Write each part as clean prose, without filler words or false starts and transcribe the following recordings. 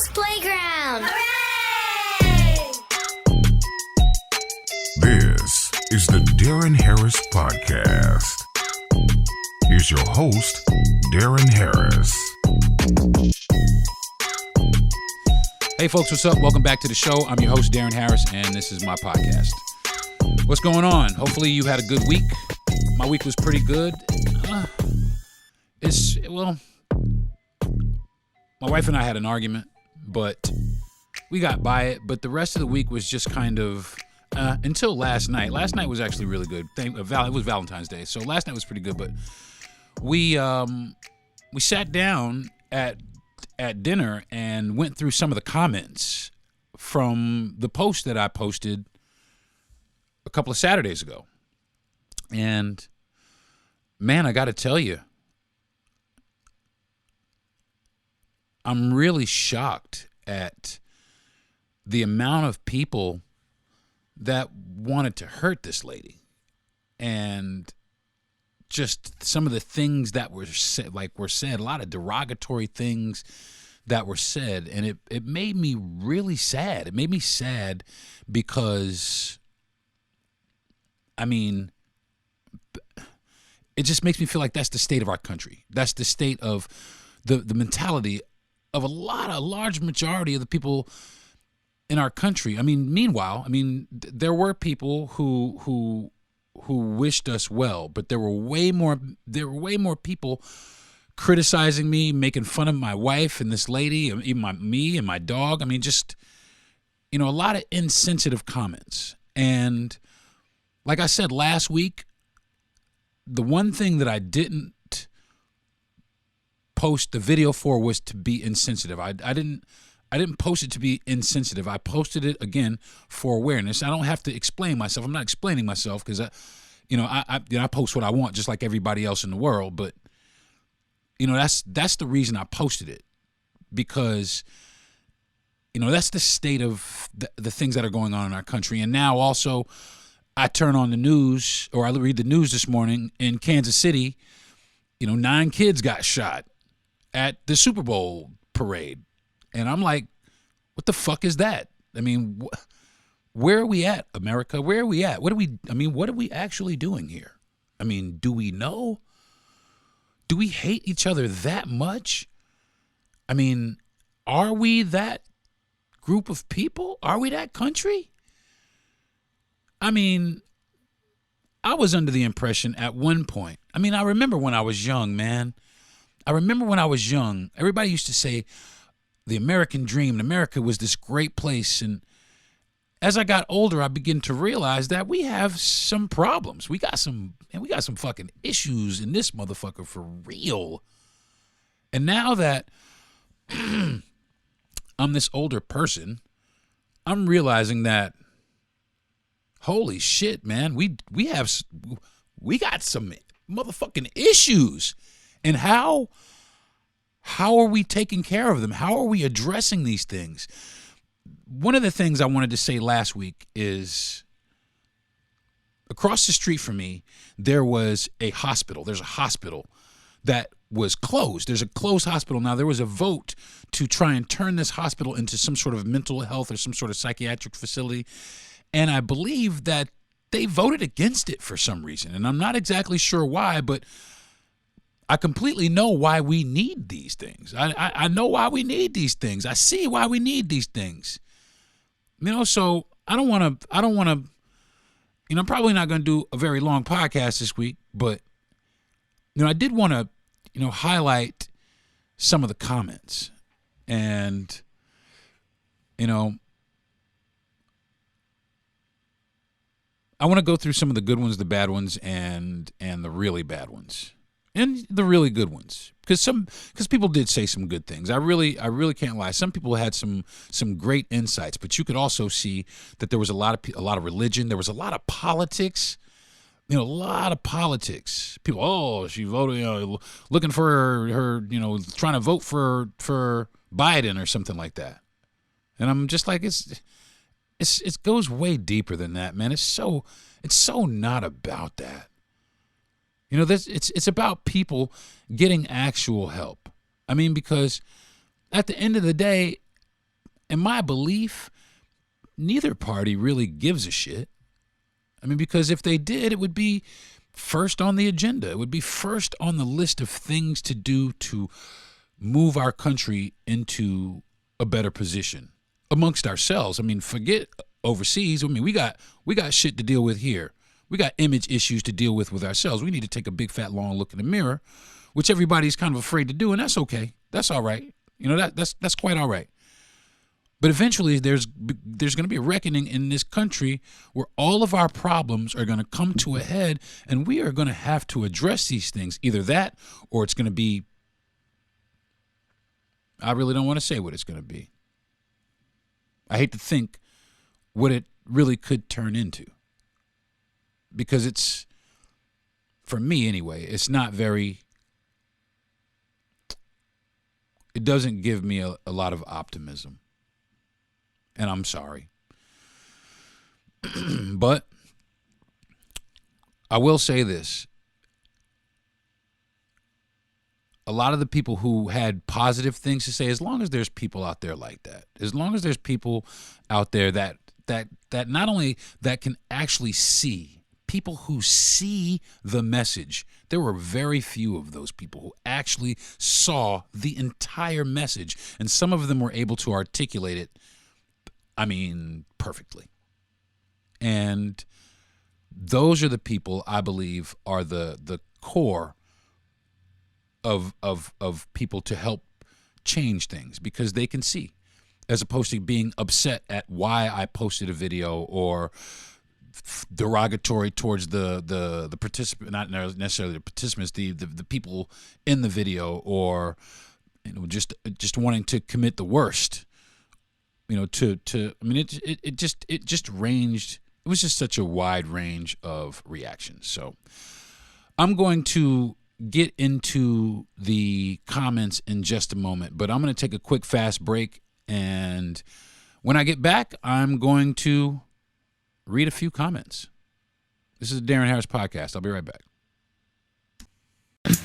Kids Playground! Hooray! This is the Deron Harris Podcast. Here's your host, Deron Harris. Hey folks, what's up? Welcome back to the show. I'm your host, Deron Harris, and this is my podcast. What's going on? Hopefully you had a good week. My week was pretty good. My wife and I had an argument, but we got by it. But the rest of the week was just kind of, until last night. Last night was actually really good. It was Valentine's Day, so last night was pretty good. But we sat down at dinner and went through some of the comments from the post that I posted a couple of Saturdays ago. And man, I got to tell you, I'm really shocked at the amount of people that wanted to hurt this lady, and just some of the things that were said, a lot of derogatory things that were said, and it made me really sad. It made me sad because, I mean, it just makes me feel like that's the state of our country. That's the state of the mentality of a large majority of the people in our country. I mean, meanwhile, there were people who wished us well, but there were way more people criticizing me, making fun of my wife and this lady, even me and my dog. I mean, just, a lot of insensitive comments. And like I said last week, the one thing that I didn't post the video for was to be insensitive. I didn't post it to be insensitive. I posted it again for awareness. I don't have to explain myself. I'm not explaining myself because I post what I want just like everybody else in the world. But that's the reason I posted it, because that's the state of the things that are going on in our country. And now also I turn on the news, or I read the news this morning in Kansas City. 9 kids got shot at the Super Bowl parade. And I'm like, what the fuck is that? I mean, where are we at, America? Where are we at? What are we actually doing here? I mean, do we know? Do we hate each other that much? I mean, are we that group of people? Are we that country? I mean, I was under the impression at one point. I remember when I was young, man. Everybody used to say the American dream, and America was this great place. And as I got older, I began to realize that we have some problems. We got some fucking issues in this motherfucker for real. And now that I'm this older person, I'm realizing that, holy shit, man, we got some motherfucking issues. And how are we taking care of them? How are we addressing these things? One of the things I wanted to say last week is, across the street from me, there was a hospital. There's a hospital that was closed. There's a closed hospital. Now, there was a vote to try and turn this hospital into some sort of mental health or some sort of psychiatric facility. And I believe that they voted against it for some reason. And I'm not exactly sure why, but I completely know why we need these things. I know why we need these things. I see why we need these things. So I don't want to, I'm probably not going to do a very long podcast this week, but, I did want to, highlight some of the comments. And, I want to go through some of the good ones, the bad ones, and the really bad ones. And the really good ones, because people did say some good things. I really can't lie. Some people had some great insights, but you could also see that there was a lot of religion. There was a lot of politics. A lot of politics. People, she voted, looking for her, trying to vote for Biden or something like that. And I'm just like, it goes way deeper than that, man. It's so not about that. It's about people getting actual help. Because at the end of the day, in my belief, neither party really gives a shit. I mean, because if they did, it would be first on the agenda. It would be first on the list of things to do to move our country into a better position amongst ourselves. I mean, forget overseas. I mean, we got shit to deal with here. We got image issues to deal with ourselves. We need to take a big fat long look in the mirror, which everybody's kind of afraid to do, and that's okay. That's all right. You know, that's quite all right. But eventually there's going to be a reckoning in this country where all of our problems are going to come to a head, and we are going to have to address these things. Either that, or it's going to be, I really don't want to say what it's going to be. I hate to think what it really could turn into. Because it's, for me anyway, it's not very, it doesn't give me a lot of optimism. And I'm sorry. But I will say this. A lot of the people who had positive things to say, as long as there's people out there like that, as long as there's people out there that not only that can actually see, people who see the message. There were very few of those people who actually saw the entire message, and some of them were able to articulate it, I mean, perfectly. And those are the people I believe are the core of people to help change things, because they can see, as opposed to being upset at why I posted a video or derogatory towards the participant, not necessarily the participants, the people in the video, or just wanting to commit the worst. I mean, it just ranged. It was just such a wide range of reactions. So I'm going to get into the comments in just a moment, but I'm going to take a quick fast break, and when I get back, I'm going to read a few comments. This is the Darren Harris Podcast. I'll be right back.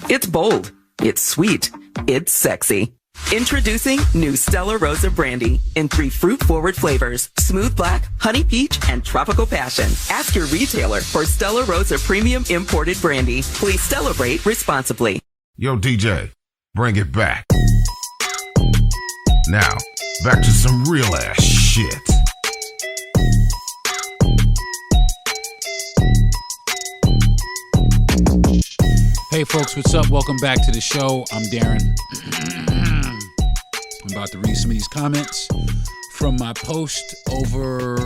It's bold. It's sweet. It's sexy. Introducing new Stella Rosa Brandy in 3 fruit-forward flavors: smooth black, honey peach, and tropical passion. Ask your retailer for Stella Rosa Premium Imported Brandy. Please celebrate responsibly. Yo, DJ, bring it back. Now, back to some real ass shit. Hey folks, what's up? Welcome back to the show. I'm Darren. I'm about to read some of these comments from my post over,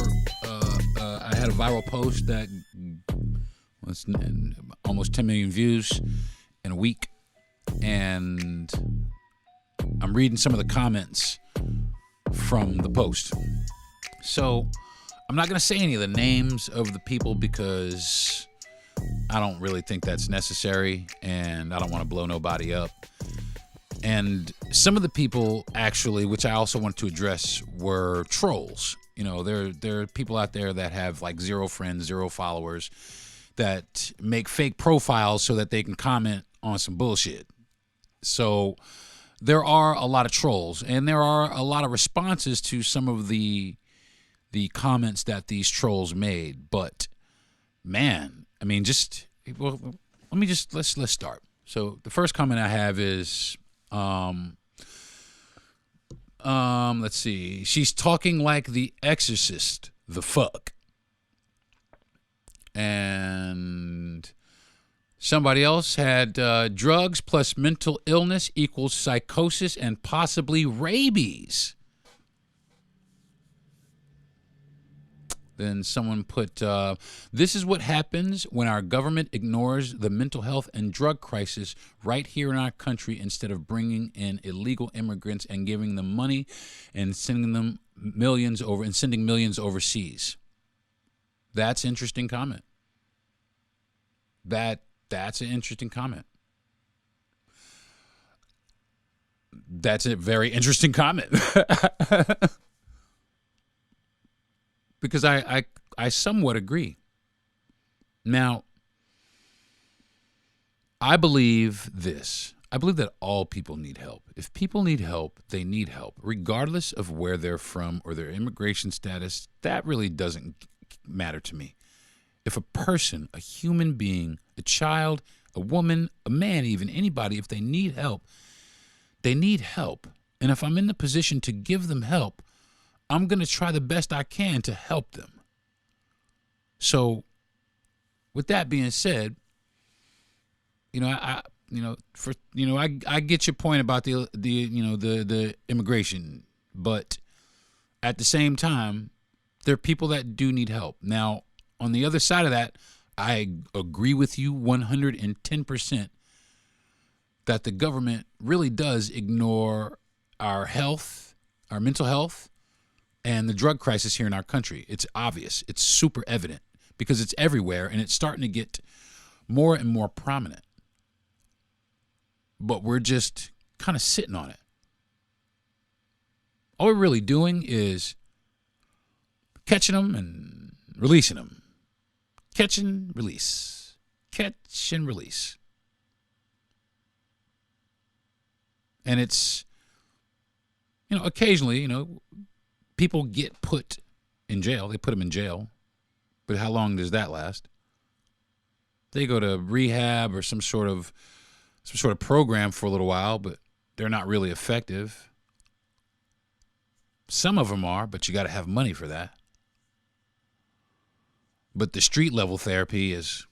I had a viral post that was almost 10 million views in a week, and I'm reading some of the comments from the post. So I'm not going to say any of the names of the people because I don't really think that's necessary, and I don't want to blow nobody up. And some of the people, actually, which I also want to address, were trolls. You know, there are people out there that have like 0 friends, 0 followers, that make fake profiles so that they can comment on some bullshit. So there are a lot of trolls, and there are a lot of responses to some of the comments that these trolls made. But man, I mean, let's start. So the first comment I have is, let's see. She's talking like The Exorcist. The fuck. And somebody else had drugs plus mental illness equals psychosis and possibly rabies. Then someone put, this is what happens when our government ignores the mental health and drug crisis right here in our country instead of bringing in illegal immigrants and giving them money and sending millions overseas. That's an interesting comment. That's an interesting comment. That's a very interesting comment. Because I somewhat agree. Now, I believe this. I believe that all people need help. If people need help, they need help, regardless of where they're from or their immigration status. That really doesn't matter to me. If a person, a human being, a child, a woman, a man, even anybody, if they need help, they need help. And if I'm in the position to give them help, I'm going to try the best I can to help them. So with that being said, I get your point about the immigration, but at the same time, there are people that do need help. Now, on the other side of that, I agree with you 110% that the government really does ignore our health, our mental health, and the drug crisis here in our country. It's obvious. It's super evident because it's everywhere, and it's starting to get more and more prominent. But we're just kind of sitting on it. All we're really doing is catching them and releasing them. Catch and release. Catch and release. And it's, occasionally, people get put in jail. They put them in jail. But how long does that last? They go to rehab or some sort of program for a little while, but they're not really effective. Some of them are, but you got to have money for that. But the street level therapy is,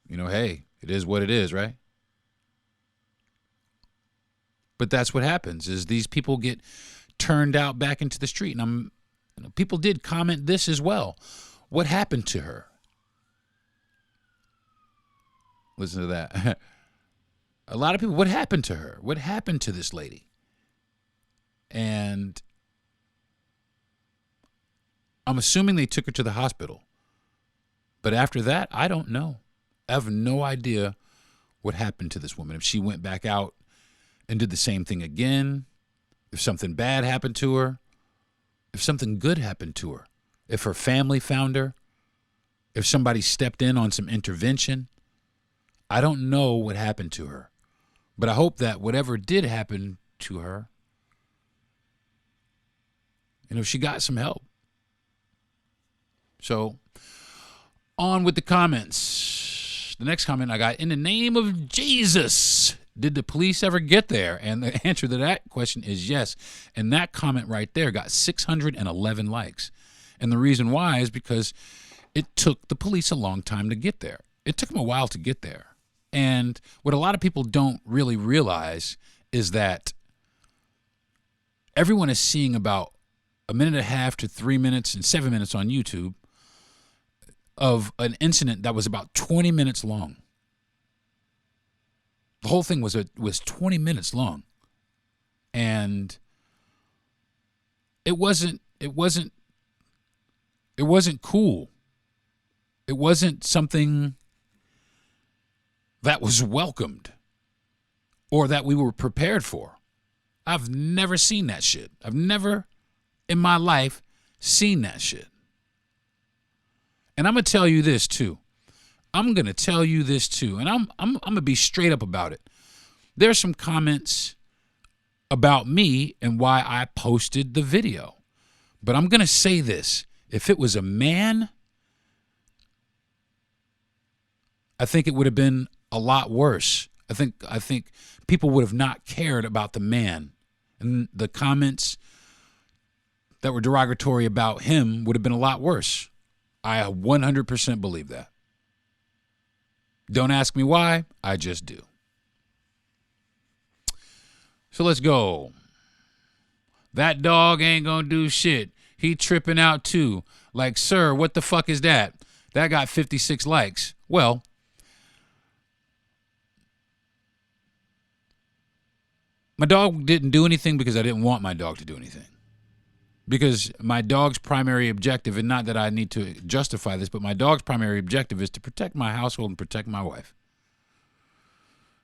hey, it is what it is, right? But that's what happens is these people get turned out back into the street. And people did comment this as well. What happened to her? Listen to that. A lot of people, what happened to her? What happened to this lady? And I'm assuming they took her to the hospital. But after that, I don't know. I have no idea what happened to this woman. If she went back out and did the same thing again, if something bad happened to her, if something good happened to her, if her family found her, if somebody stepped in on some intervention. I don't know what happened to her, but I hope that whatever did happen to her, she got some help. So, on with the comments. The next comment I got, in the name of Jesus, did the police ever get there? And the answer to that question is yes. And that comment right there got 611 likes. And the reason why is because it took the police a long time to get there. It took them a while to get there. And what a lot of people don't really realize is that everyone is seeing about 1.5 to 3 minutes and 7 minutes on YouTube of an incident that was about 20 minutes long. The whole thing was 20 minutes long. And it wasn't cool. It wasn't something that was welcomed or that we were prepared for. I've never seen that shit. I've never in my life seen that shit. And I'm going to tell you this too. And I'm going to be straight up about it. There's some comments about me and why I posted the video. But I'm going to say this. If it was a man, I think it would have been a lot worse. I think people would have not cared about the man. And the comments that were derogatory about him would have been a lot worse. I 100% believe that. Don't ask me why, I just do. So let's go. That dog ain't gonna do shit. He tripping out too. Like, sir, what the fuck is that? That got 56 likes. Well, my dog didn't do anything because I didn't want my dog to do anything. Because my dog's primary objective, and not that I need to justify this, but my dog's primary objective is to protect my household and protect my wife.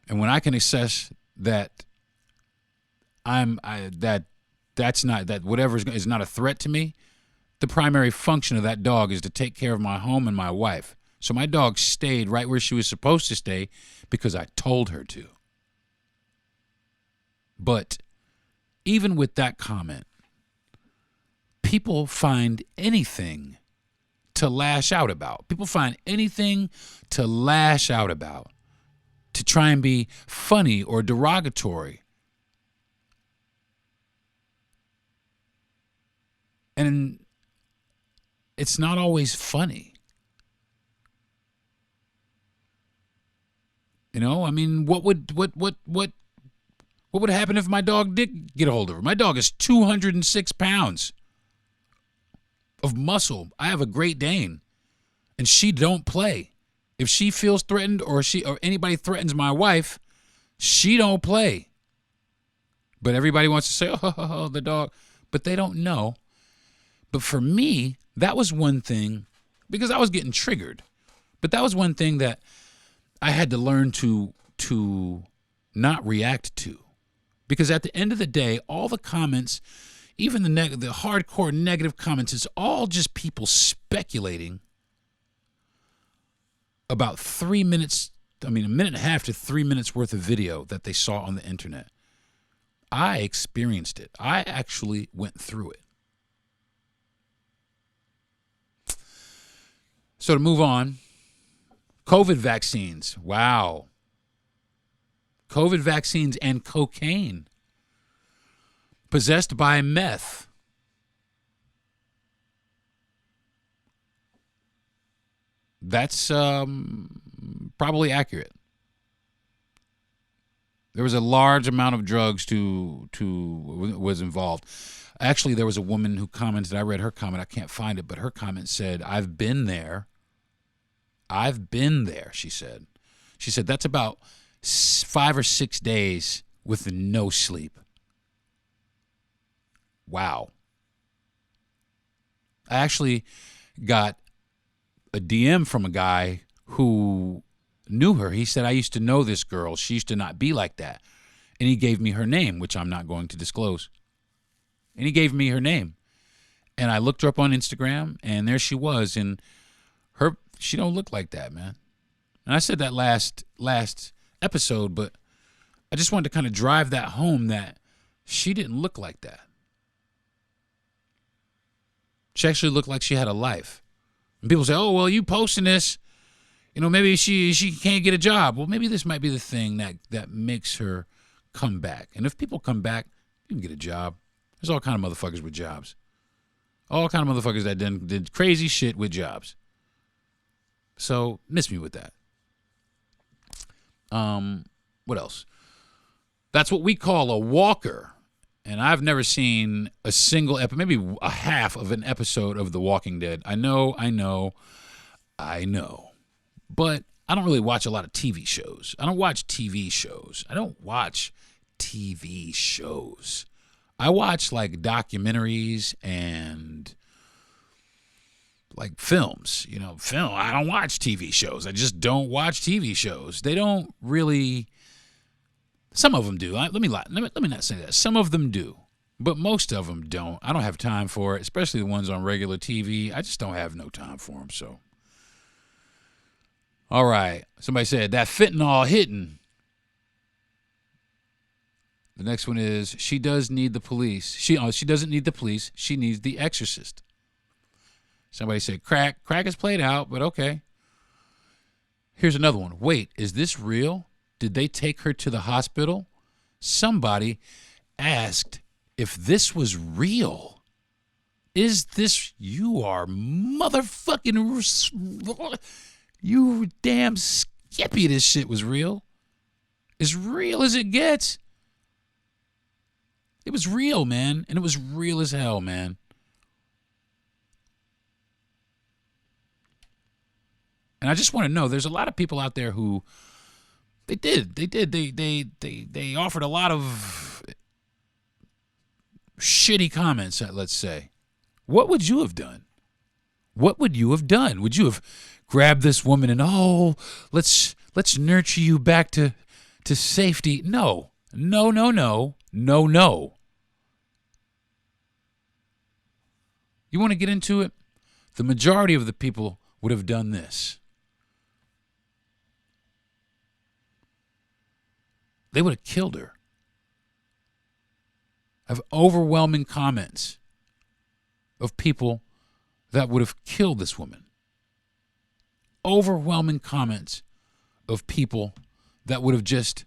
And when I can assess that that's not, that whatever is not a threat to me, the primary function of that dog is to take care of my home and my wife. So my dog stayed right where she was supposed to stay because I told her to. But even with that comment, people find anything to lash out about. People find anything to lash out about, to try and be funny or derogatory. And it's not always funny. You know, I mean, what would happen if my dog did get a hold of her? My dog is 206 pounds of muscle. I have a Great Dane, and she don't play. If she feels threatened or anybody threatens my wife, she don't play. But everybody wants to say, oh, the dog. But they don't know. But for me, that was one thing, because I was getting triggered. But that was one thing that I had to learn to not react to. Because at the end of the day, all the comments, even the hardcore negative comments, it's all just people speculating about 3 minutes, a minute and a half to 3 minutes worth of video that they saw on the internet. I experienced it. I actually went through it. So to move on, COVID vaccines. Wow. COVID vaccines and cocaine. Possessed by meth. That's probably accurate. There was a large amount of drugs was involved. Actually, there was a woman who commented. I read her comment. I can't find it, but her comment said, "I've been there. I've been there," she said. She said, that's about 5 or 6 days with no sleep. Wow. I actually got a DM from a guy who knew her. He said, I used to know this girl. She used to not be like that. And he gave me her name, which I'm not going to disclose. And he gave me her name. And I looked her up on Instagram, and there she was. And she don't look like that, man. And I said that last episode, but I just wanted to kind of drive that home that she didn't look like that. She actually looked like she had a life. And people say, oh, well, you posting this, maybe she can't get a job. Well, maybe this might be the thing that makes her come back. And if people come back, you can get a job. There's all kind of motherfuckers with jobs. All kind of motherfuckers that did crazy shit with jobs. So, miss me with that. What else? That's what we call a walker. And I've never seen a single episode, maybe a half of an episode of The Walking Dead. I know. But I don't really watch a lot of TV shows. I don't watch TV shows. I watch like documentaries and like films, film. I don't watch TV shows. I just don't watch TV shows. They don't really. Some of them do. Let me not say that. Some of them do, but most of them don't. I don't have time for it, especially the ones on regular TV. I just don't have no time for them. So, all right. Somebody said that fentanyl hitting. The next one is she does need the police. She doesn't need the police. She needs the exorcist. Somebody said crack is played out, but okay. Here's another one. Wait, is this real? Did they take her to the hospital? Somebody asked if this was real. Is this, you are motherfucking, you damn skippy, this shit was real. As real as it gets. It was real, man. And it was real as hell, man. And I just want to know, there's a lot of people out there who they offered a lot of shitty comments, let's say. What would you have done? What would you have done? Would you have grabbed this woman and, let's nurture you back to safety? No. You want to get into it? The majority of the people would have done this. they would have killed her. I have overwhelming comments of people that would have killed this woman. Overwhelming comments of people that would have just,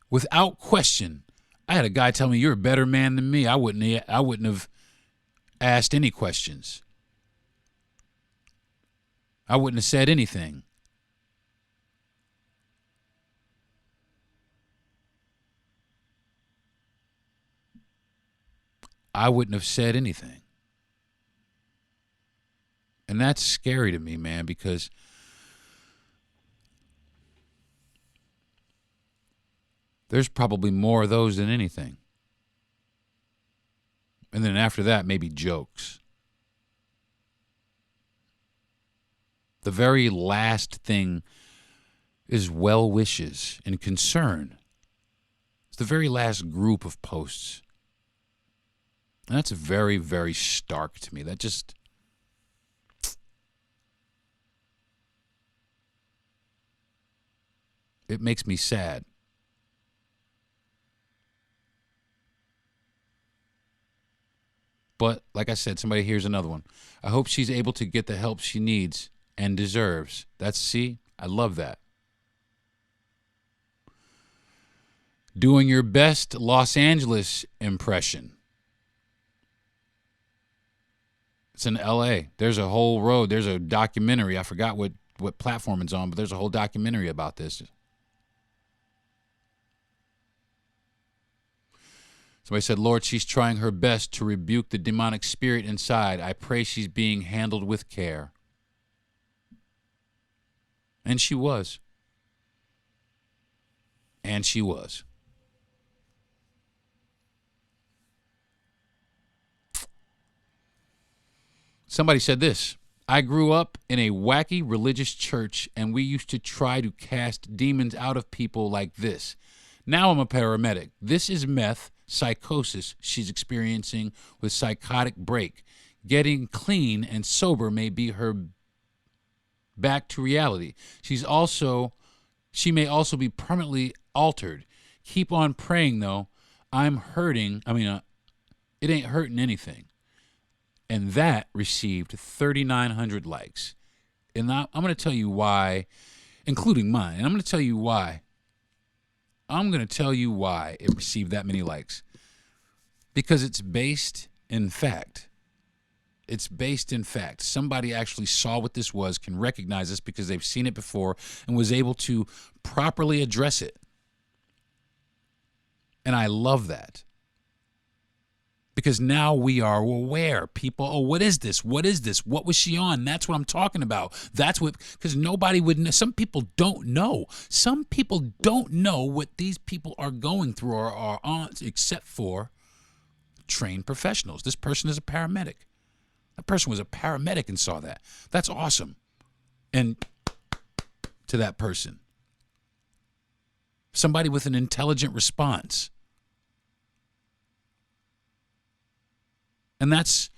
without question, I had a guy tell me, "You're a better man than me." I wouldn't have asked any questions. I wouldn't have said anything. I wouldn't have said anything. And that's scary to me, man, because there's probably more of those than anything. And then after that, maybe jokes. The very last thing is well wishes and concern. It's the very last group of posts. And that's very, very stark to me. That just... it makes me sad. But, like I said, somebody here's another one. I hope she's able to get the help she needs and deserves. I love that. Doing your best Los Angeles impression. It's in L.A. There's a whole road. There's a documentary. I forgot what platform it's on, but there's a whole documentary about this. Somebody said, Lord, she's trying her best to rebuke the demonic spirit inside. I pray she's being handled with care. And she was. And she was. Somebody said this. I grew up in a wacky religious church, and we used to try to cast demons out of people like this. Now I'm a paramedic. This is meth. Psychosis she's experiencing with psychotic break. Getting clean and sober may be her back to reality. She may also be permanently altered. Keep on praying though. I'm hurting. It ain't hurting anything. And that received 3,900 likes. And I'm going to tell you why, including mine. And I'm going to tell you why. It received that many likes. Because it's based in fact. It's based in fact. Somebody actually saw what this was, can recognize this because they've seen it before, and was able to properly address it. And I love that. Because now we are aware. People, oh, what is this? What is this? What was she on? That's what I'm talking about. Because nobody would know. Some people don't know. Some people don't know what these people are going through or are on, except for trained professionals. This person is a paramedic. That person was a paramedic and saw that. That's awesome. And to that person. Somebody with an intelligent response. And that's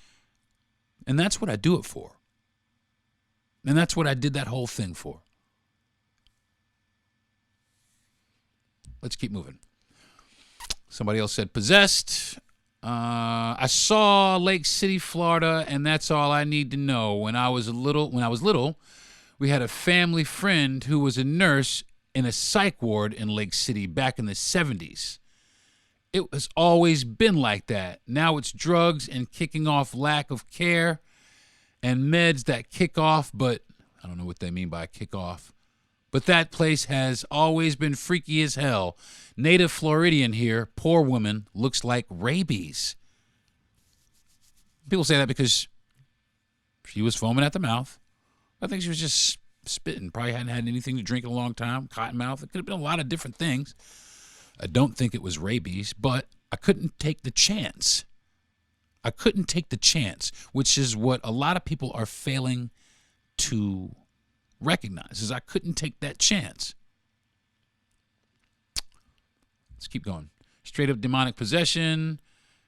what I do it for. And that's what I did that whole thing for. Let's keep moving. Somebody else said possessed. I saw Lake City, Florida, and that's all I need to know. When I was little, we had a family friend who was a nurse in a psych ward in Lake City back in the 70s. It has always been like that. Now it's drugs and kicking off lack of care and meds that kick off, but I don't know what they mean by kick off. But that place has always been freaky as hell. Native Floridian here, poor woman, looks like rabies. People say that because she was foaming at the mouth. I think she was just spitting. Probably hadn't had anything to drink in a long time. Cotton mouth. It could have been a lot of different things. I don't think it was rabies, but I couldn't take the chance. Which is what a lot of people are failing to recognize, is I couldn't take that chance. Let's keep going. Straight up demonic possession.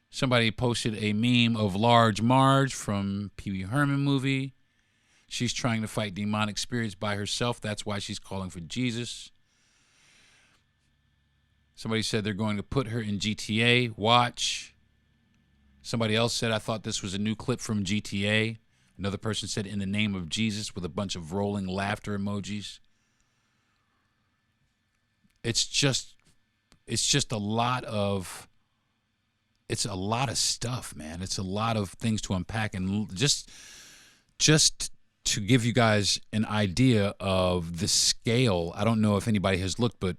Somebody posted a meme of Large Marge from Pee Wee Herman movie. She's trying to fight demonic spirits by herself. That's why she's calling for Jesus. Somebody said they're going to put her in GTA. Watch. Somebody else said, I thought this was a new clip from GTA. Another person said, in the name of Jesus, with a bunch of rolling laughter emojis. It's just a lot of stuff, man. It's a lot of things to unpack, and just to give you guys an idea of the scale. I don't know if anybody has looked, but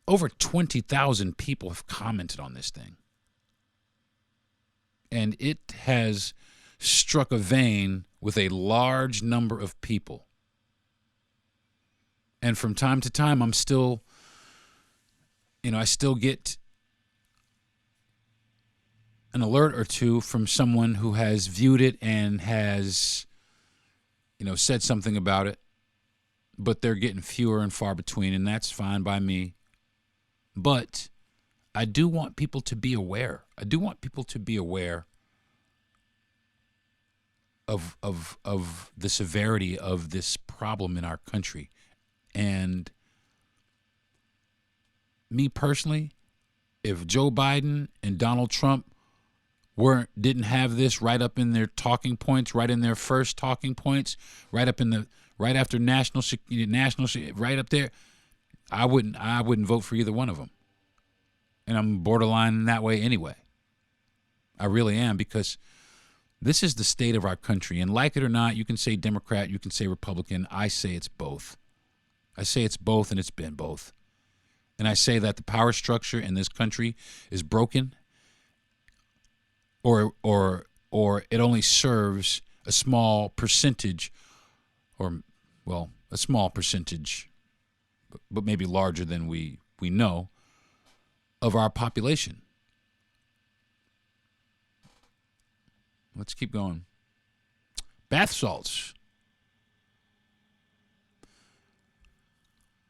over 20,000 people have commented on this thing. And it has struck a vein with a large number of people. And from time to time, I'm still, I still get an alert or two from someone who has viewed it and has, said something about it. But they're getting fewer and far between, and that's fine by me. But I do want people to be aware. I do want people to be aware of the severity of this problem in our country. And me personally, if Joe Biden and Donald Trump didn't have this right up in their talking points, right in their first talking points, right after national, right up there, I wouldn't vote for either one of them. And I'm borderline in that way anyway. I really am, because this is the state of our country. And like it or not, you can say Democrat, you can say Republican. I say it's both. I say it's both, and it's been both. And I say that the power structure in this country is broken, or it only serves a small percentage, a small percentage, but maybe larger than we know, of our population. Let's keep going. Bath salts.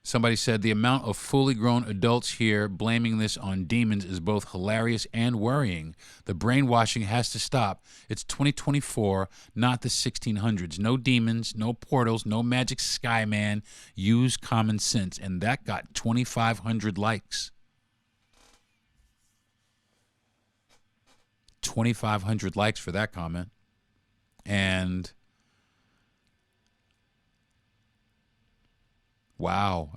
Somebody said the amount of fully grown adults here blaming this on demons is both hilarious and worrying. The brainwashing has to stop. It's 2024, not the 1600s. No demons, no portals, no magic sky man. Use common sense. And that got 2,500 likes. 2,500 likes for that comment. And wow.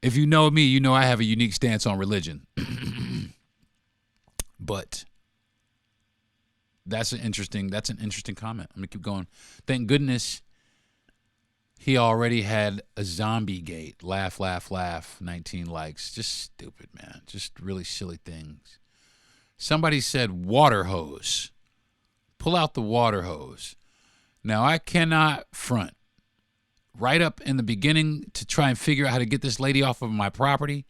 If you know me, you know I have a unique stance on religion. But that's an interesting comment. I'm going to keep going. Thank goodness he already had a zombie gate. Laugh, laugh, laugh. 19 likes. Just stupid, man. Just really silly things. Somebody said water hose. Pull out the water hose. Now, I cannot front. Right up in the beginning, to try and figure out how to get this lady off of my property,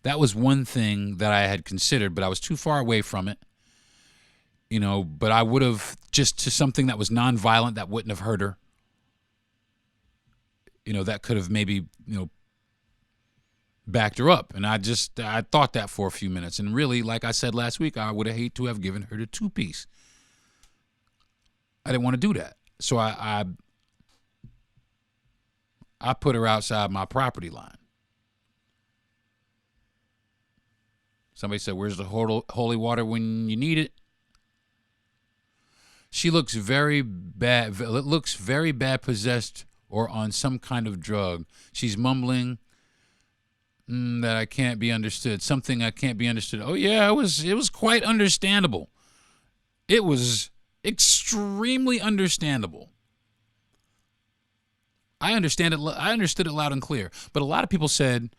that was one thing that I had considered, but I was too far away from it. But I would have, just to something that was nonviolent, that wouldn't have hurt her. That could have maybe, backed her up. And I thought that for a few minutes. And really, like I said last week, I would have hated to have given her the two-piece. I didn't want to do that. So I put her outside my property line. Somebody said, where's the holy water when you need it? She looks very bad. It looks very bad possessed or on some kind of drug. She's mumbling that I can't be understood. Something I can't be understood. Oh, yeah, it was quite understandable. It was extremely understandable. I understood it loud and clear. But a lot of people said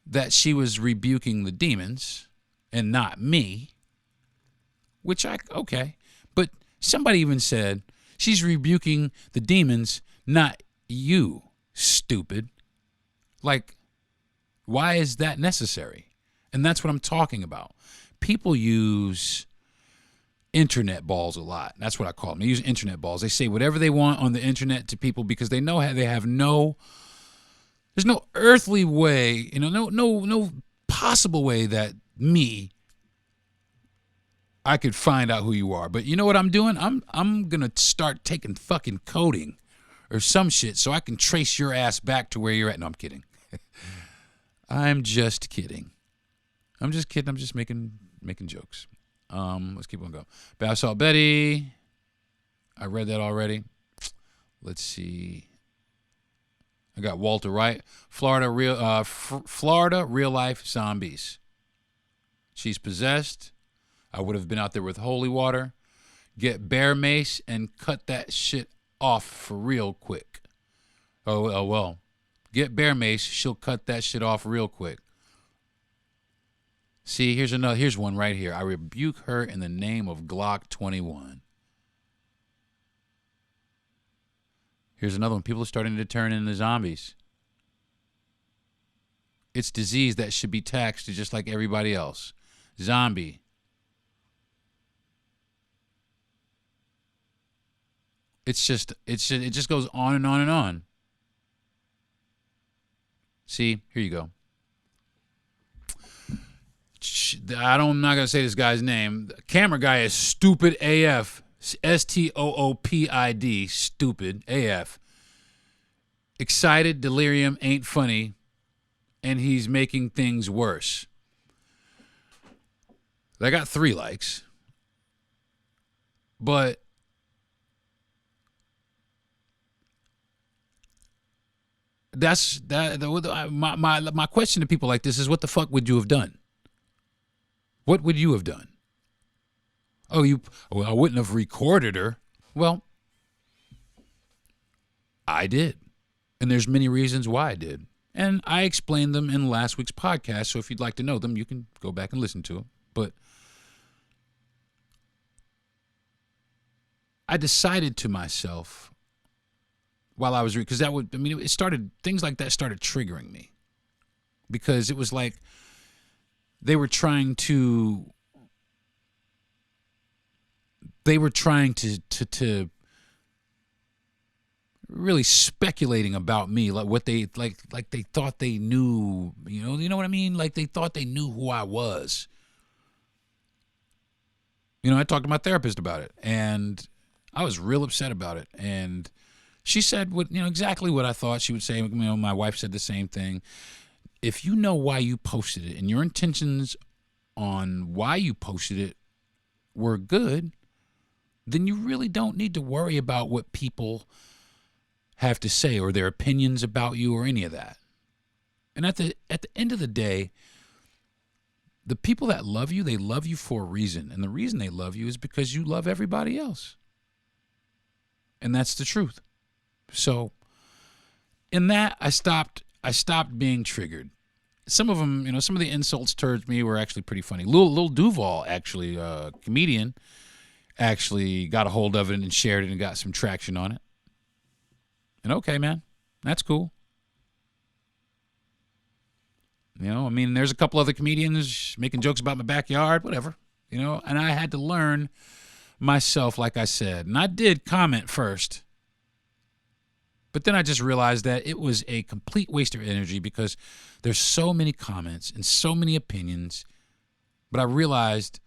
that she was rebuking the demons and not me, okay. But somebody even said she's rebuking the demons, not you, stupid. Like, why is that necessary? And that's what I'm talking about. People use internet balls a lot. That's what I call them. They use internet balls. They say whatever they want on the internet to people because they know there's no earthly way, no possible way that I could find out who you are. But you know what I'm doing? I'm going to start taking fucking coding or some shit so I can trace your ass back to where you're at. No, I'm kidding. I'm just kidding. I'm just making jokes. Let's keep on going. Bath Salt Betty. I read that already. Let's see. I got Walter Wright. Florida real life zombies. She's possessed. I would have been out there with holy water. Get bear mace and cut that shit off for real quick. Oh well. Get bear mace. She'll cut that shit off real quick. See, here's one right here. I rebuke her in the name of Glock 21. Here's another one. People are starting to turn into zombies. It's disease that should be taxed just like everybody else. Zombie. It just goes on and on and on. See, here you go. I'm not going to say this guy's name. The camera guy is stupid AF. STOOPID. Stupid AF. Excited delirium ain't funny, and he's making things worse. I got 3 likes. But that's that. My question to people like this is, what the fuck would you have done? What would you have done? I wouldn't have recorded her. Well, I did. And there's many reasons why I did. And I explained them in last week's podcast, so if you'd like to know them, you can go back and listen to them. But I decided to myself while I was because things like that started triggering me, because it was like they were trying to really speculating about me, like what they like they thought they knew, you know what I mean? Like they thought they knew who I was. I talked to my therapist about it, and I was real upset about it. And she said exactly what I thought she would say. My wife said the same thing. If you know why you posted it and your intentions on why you posted it were good, then you really don't need to worry about what people have to say or their opinions about you or any of that. And at the end of the day, the people that love you, they love you for a reason. And the reason they love you is because you love everybody else. And that's the truth. So in that, I stopped being triggered. Some of them, some of the insults towards me were actually pretty funny. Lil Duval, actually, a comedian, actually got a hold of it and shared it and got some traction on it. And okay, man, that's cool. There's a couple other comedians making jokes about my backyard, whatever, and I had to learn myself, like I said. And I did comment first, but then I just realized that it was a complete waste of energy because there's so many comments and so many opinions. But I realized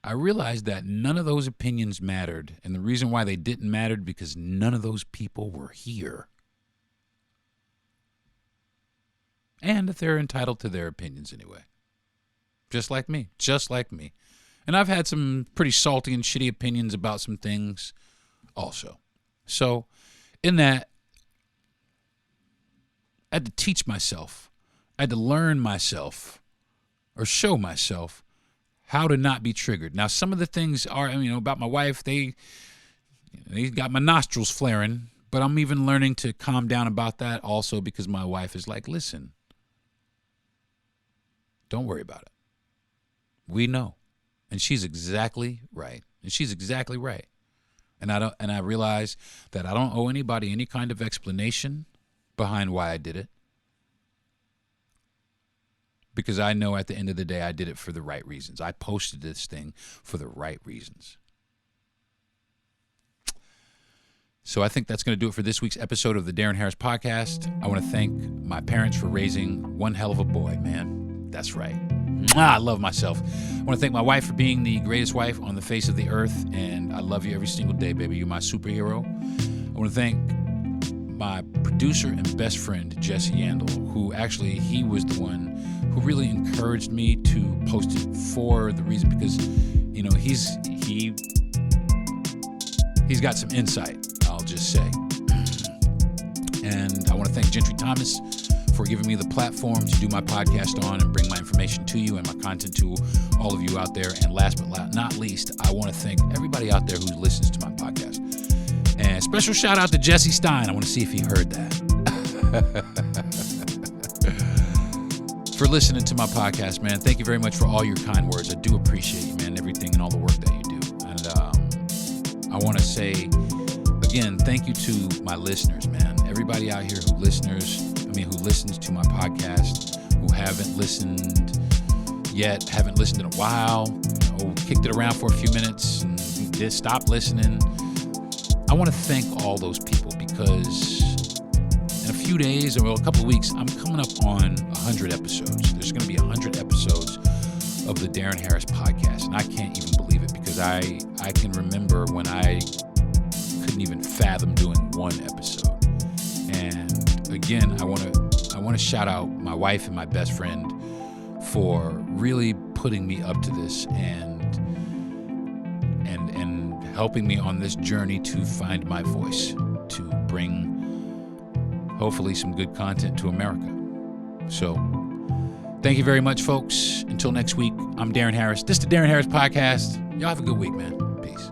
that none of those opinions mattered. And the reason why they didn't matter because none of those people were here. And that they're entitled to their opinions anyway. Just like me. And I've had some pretty salty and shitty opinions about some things also. So in that, I had to teach myself. I had to learn myself or show myself how to not be triggered. Now, some of the things are, about my wife, they got my nostrils flaring, but I'm even learning to calm down about that also because my wife is like, listen, don't worry about it. We know. And she's exactly right. And I realize that I don't owe anybody any kind of explanation behind why I did it. Because I know at the end of the day, I did it for the right reasons. I posted this thing for the right reasons. So I think that's going to do it for this week's episode of the Darren Harris Podcast. I want to thank my parents for raising one hell of a boy, man. That's right. I love myself. I want to thank my wife for being the greatest wife on the face of the earth. And I love you every single day, baby. You're my superhero. I want to thank my producer and best friend, Jesse Yandel, who actually, he was the one who really encouraged me to post it for the reason, because, you know, he's got some insight, I'll just say. And I want to thank Gentry Thomas for giving me the platform to do my podcast on and bring my information to you and my content to all of you out there. And last but not least, I want to thank everybody out there who listens to my podcast. And special shout out to Jesse Stein. I want to see if he heard that. For listening to my podcast, man. Thank you very much for all your kind words. I do appreciate you, man, everything and all the work that you do. And I want to say, again, thank you to my listeners, man. Everybody out here who listens to my podcast, who haven't listened yet, haven't listened in a while, you know, kicked it around for a few minutes and did stop listening. I want to thank all those people, because in a few days, or a couple of weeks, I'm coming up on 100 episodes. There's going to be 100 episodes of the Deron Harris podcast, and I can't even believe it, because I can remember when I couldn't even fathom doing one episode. And again, I want to shout out my wife and my best friend for really putting me up to this and helping me on this journey to find my voice, to bring hopefully some good content to America. So thank you very much, folks. Until next week, I'm Deron Harris. This is the Deron Harris Podcast. Y'all have a good week, man. Peace.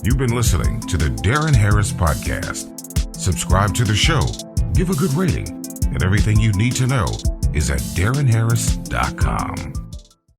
You've been listening to the Deron Harris Podcast. Subscribe to the show, give a good rating, and everything you need to know is at DeronHarris.com.